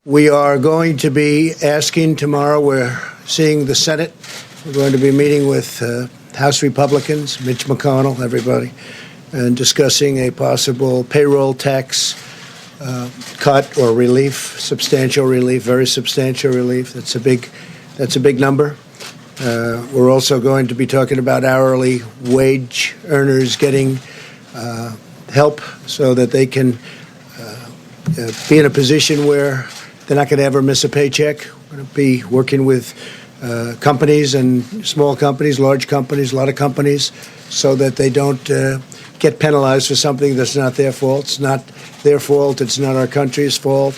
We are going to be asking tomorrow, we're seeing the Senate. We're going to be meeting with House Republicans, Mitch McConnell, everybody, and discussing a possible payroll tax cut or relief, substantial relief, very substantial relief. That's a big number. We're also going to be talking about hourly wage earners getting help so that they can be in a position where they're not going to ever miss a paycheck. We're going to be working with companies and small companies, large companies, a lot of companies, so that they don't get penalized for something that's not their fault. It's not their fault. It's not our country's fault.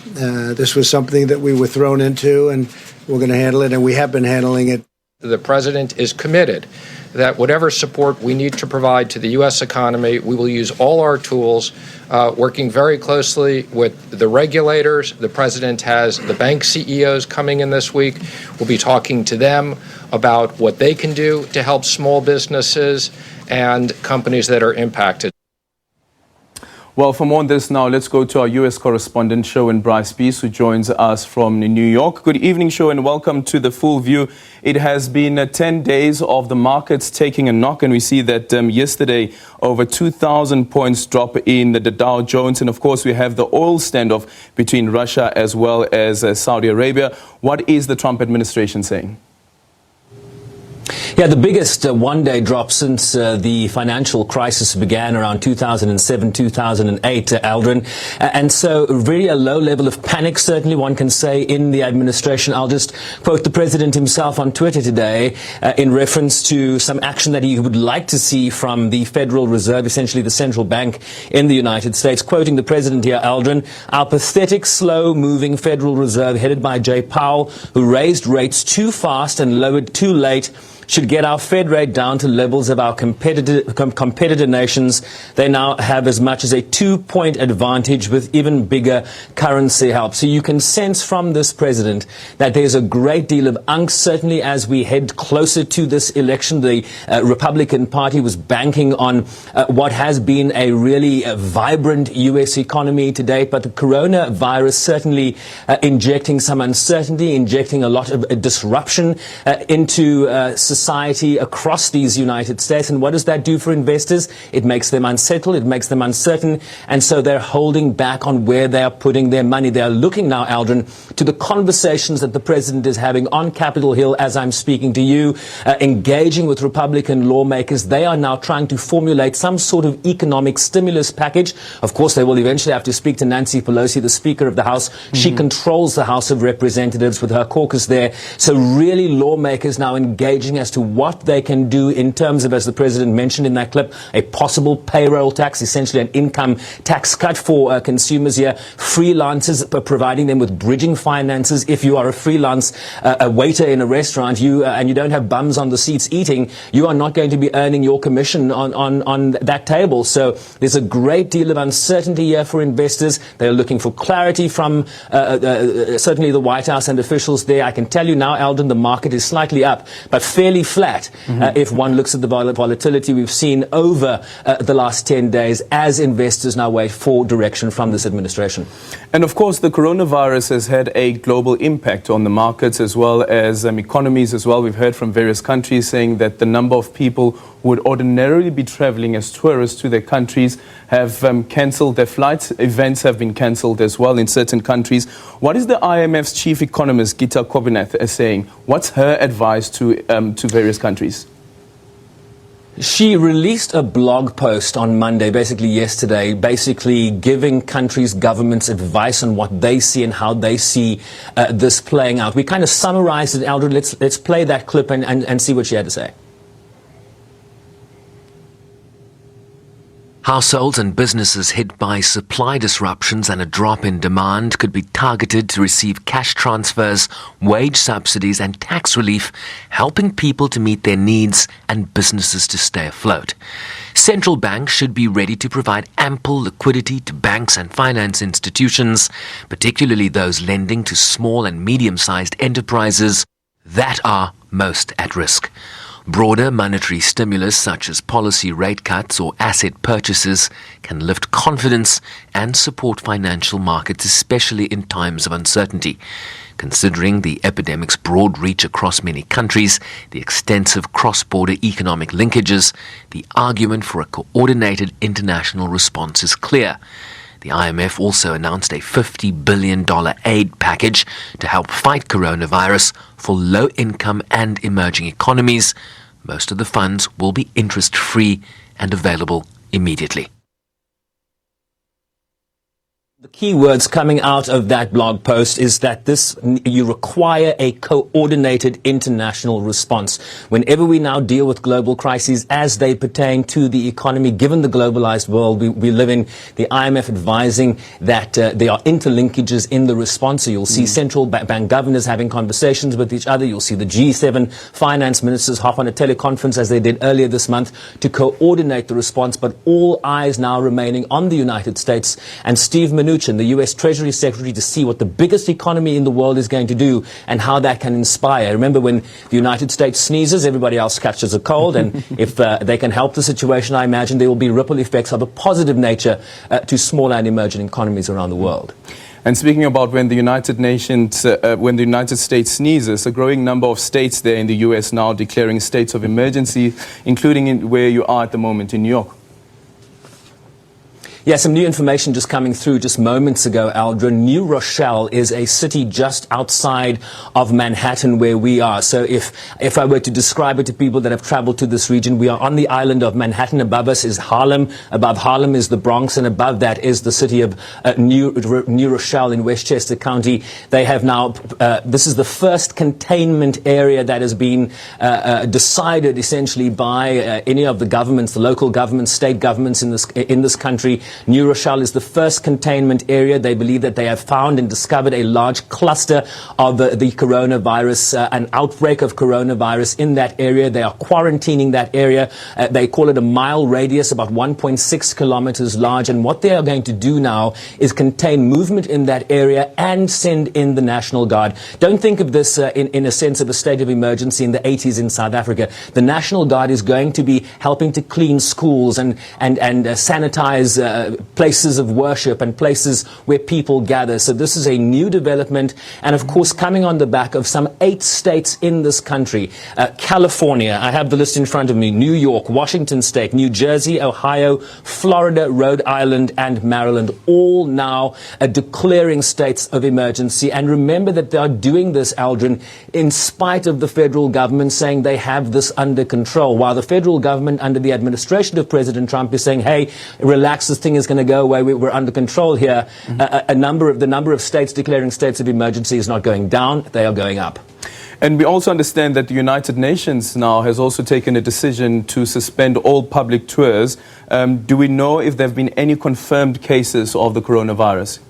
This was something that we were thrown into, and we're going to handle it, and we have been handling it. The president is committed that whatever support we need to provide to the U.S. economy, we will use all our tools, working very closely with the regulators. The president has the bank CEOs coming in this week. We'll be talking to them about what they can do to help small businesses and companies that are impacted. Well, for more on this now, let's go to our U.S. correspondent, Sherwin Bryce-Pease, who joins us from New York. Good evening, Sherwin. Welcome to The Full View. It has been 10 days of the markets taking a knock, and we see that yesterday over 2,000 points drop in the Dow Jones. And, of course, we have the oil standoff between Russia as well as Saudi Arabia. What is the Trump administration saying? Yeah, the biggest one-day drop since the financial crisis began around 2007, 2008, Aldrin. And so really a low level of panic, certainly one can say, in the administration. I'll just quote the president himself on Twitter today in reference to some action that he would like to see from the Federal Reserve, essentially the central bank in the United States. Quoting the president here, Aldrin, "Our pathetic, slow-moving Federal Reserve headed by Jay Powell, who raised rates too fast and lowered too late, should get our Fed rate down to levels of our competitor nations. They now have as much as a 2-point advantage with even bigger currency help." So you can sense from this president that there's a great deal of angst, certainly as we head closer to this election. The Republican Party was banking on what has been a really vibrant U.S. economy to date, but the coronavirus certainly injecting some uncertainty, injecting a lot of disruption into society across these United States. And what does that do for investors? It makes them unsettled, it makes them uncertain, and so they're holding back on where they are putting their money. They are looking now, Aldrin, to the conversations that the president is having on Capitol Hill as I'm speaking to you, engaging with Republican lawmakers. They are now trying to formulate some sort of economic stimulus package. Of course, they will eventually have to speak to Nancy Pelosi, the Speaker of the House. She controls the House of Representatives with her caucus there. So really lawmakers now engaging as to what they can do in terms of, as the president mentioned in that clip, a possible payroll tax, essentially an income tax cut for consumers here, freelancers, providing them with bridging finances. If you are a freelance a waiter in a restaurant, and you don't have bums on the seats eating, you are not going to be earning your commission on that table. So there's a great deal of uncertainty here for investors. They're looking for clarity from certainly the White House and officials there. I can tell you now, Aldrin, the market is slightly up, but fairly flat if one looks at the volatility we've seen over the last 10 days as investors now wait for direction from this administration. And of course, the coronavirus has had a global impact on the markets as well as economies as well. We've heard from various countries saying that the number of people who would ordinarily be traveling as tourists to their countries have cancelled their flights. Events have been cancelled as well in certain countries. What is the IMF's chief economist, Gita Kobinath, saying? What's her advice to various countries? She released a blog post on Monday, basically yesterday, basically giving countries' governments advice on what they see and how they see this playing out. We kind of summarized it, Aldrin. Let's play that clip and see what she had to say. Households and businesses hit by supply disruptions and a drop in demand could be targeted to receive cash transfers, wage subsidies and tax relief, helping people to meet their needs and businesses to stay afloat. Central banks should be ready to provide ample liquidity to banks and finance institutions, particularly those lending to small and medium-sized enterprises that are most at risk. Broader monetary stimulus such as policy rate cuts or asset purchases can lift confidence and support financial markets, especially in times of uncertainty. Considering the epidemic's broad reach across many countries, the extensive cross-border economic linkages, the argument for a coordinated international response is clear. The IMF also announced a $50 billion aid package to help fight coronavirus for low-income and emerging economies. Most of the funds will be interest-free and available immediately. The key words coming out of that blog post is that you require a coordinated international response. Whenever we now deal with global crises as they pertain to the economy, given the globalized world we live in, the IMF advising that there are interlinkages in the response. So you'll see central bank governors having conversations with each other. You'll see the G7 finance ministers hop on a teleconference as they did earlier this month to coordinate the response, but all eyes now remaining on the United States and Steve Mnuchin, the U.S. Treasury Secretary, to see what the biggest economy in the world is going to do and how that can inspire. Remember, when the United States sneezes, everybody else catches a cold, and if they can help the situation, I imagine there will be ripple effects of a positive nature to small and emerging economies around the world. And speaking about when the United States sneezes, a growing number of states there in the U.S. now declaring states of emergency, including where you are at the moment in New York. Yeah, some new information just coming through just moments ago, Aldrin. New Rochelle is a city just outside of Manhattan where we are. So if I were to describe it to people that have traveled to this region, we are on the island of Manhattan. Above us is Harlem. Above Harlem is the Bronx. And above that is the city of New Rochelle in Westchester County. They have now, this is the first containment area that has been decided essentially by any of the governments, the local governments, state governments in this country. New Rochelle is the first containment area. They believe that they have found and discovered a large cluster of the coronavirus, an outbreak of coronavirus in that area. They are quarantining that area. They call it a mile radius, about 1.6 kilometers large. And what they are going to do now is contain movement in that area and send in the National Guard. Don't think of this in a sense of a state of emergency in the 80s in South Africa. The National Guard is going to be helping to clean schools and sanitize places of worship and places where people gather. So this is a new development, and of course coming on the back of some 8 states in this country. California, I have the list in front of me, New York, Washington State, New Jersey, Ohio, Florida, Rhode Island and Maryland, all now declaring states of emergency. And remember that they are doing this, Aldrin, in spite of the federal government saying they have this under control, while the federal government under the administration of President Trump is saying, hey, relax, this thing is going to go away, we're under control here. The number of states declaring states of emergency is not going down, they are going up. And we also understand that the United Nations now has also taken a decision to suspend all public tours. Do we know if there have been any confirmed cases of the coronavirus?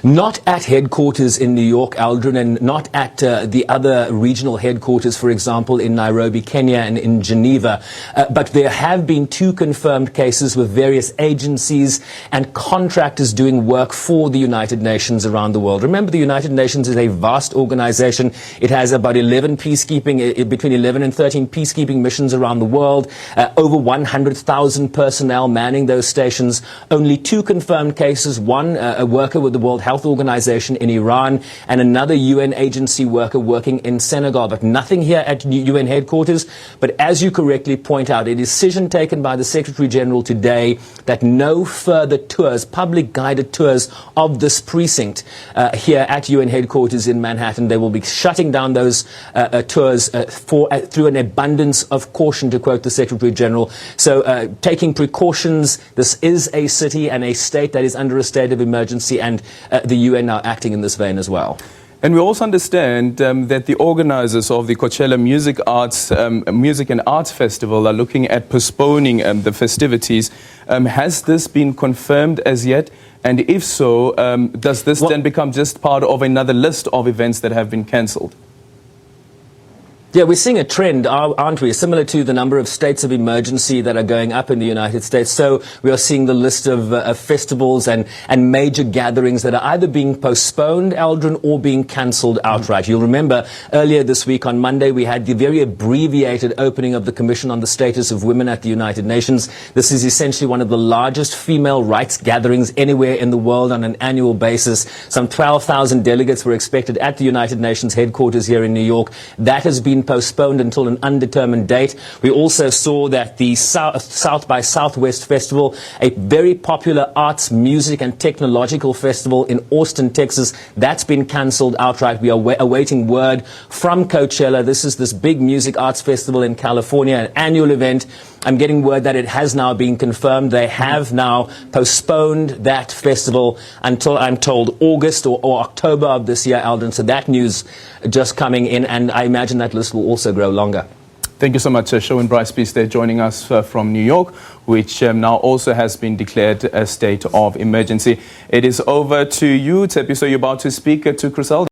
Not at headquarters in New York, Aldrin, and not at the other regional headquarters, for example, in Nairobi, Kenya, and in Geneva. But there have been 2 confirmed cases with various agencies and contractors doing work for the United Nations around the world. Remember, the United Nations is a vast organization. It has about between 11 and 13 peacekeeping missions around the world, over 100,000 personnel manning those stations. Only 2 confirmed cases, one a worker with the World Health Organization in Iran and another UN agency worker working in Senegal, but nothing here at UN headquarters. But as you correctly point out, a decision taken by the Secretary General today that no further tours, public guided tours of this precinct here at UN headquarters in Manhattan. They will be shutting down those tours through an abundance of caution, to quote the Secretary General. So taking precautions, this is a city and a state that is under a state of emergency, and the UN now acting in this vein as well. And we also understand that the organizers of the Coachella Music and Arts Festival are looking at postponing the festivities. Has this been confirmed as yet? And if so, does this then become just part of another list of events that have been cancelled? Yeah, we're seeing a trend, aren't we? Similar to the number of states of emergency that are going up in the United States. So we are seeing the list of festivals and major gatherings that are either being postponed, Aldrin, or being cancelled outright. You'll remember earlier this week on Monday, we had the very abbreviated opening of the Commission on the Status of Women at the United Nations. This is essentially one of the largest female rights gatherings anywhere in the world on an annual basis. Some 12,000 delegates were expected at the United Nations headquarters here in New York. That has been postponed until an undetermined date. We also saw that the South by Southwest Festival, a very popular arts, music and technological festival in Austin, Texas, that's been cancelled outright. We are awaiting word from Coachella. This is this big music arts festival in California, an annual event. I'm getting word that it has now been confirmed. They have now postponed that festival until, I'm told, August or October of this year, Aldrin. So that news just coming in, and I imagine that list will also grow longer. Thank you so much, Sherwin Bryce-Pease, there joining us from New York, which now also has been declared a state of emergency. It is over to you, Tepi. So you're about to speak to Chriselle.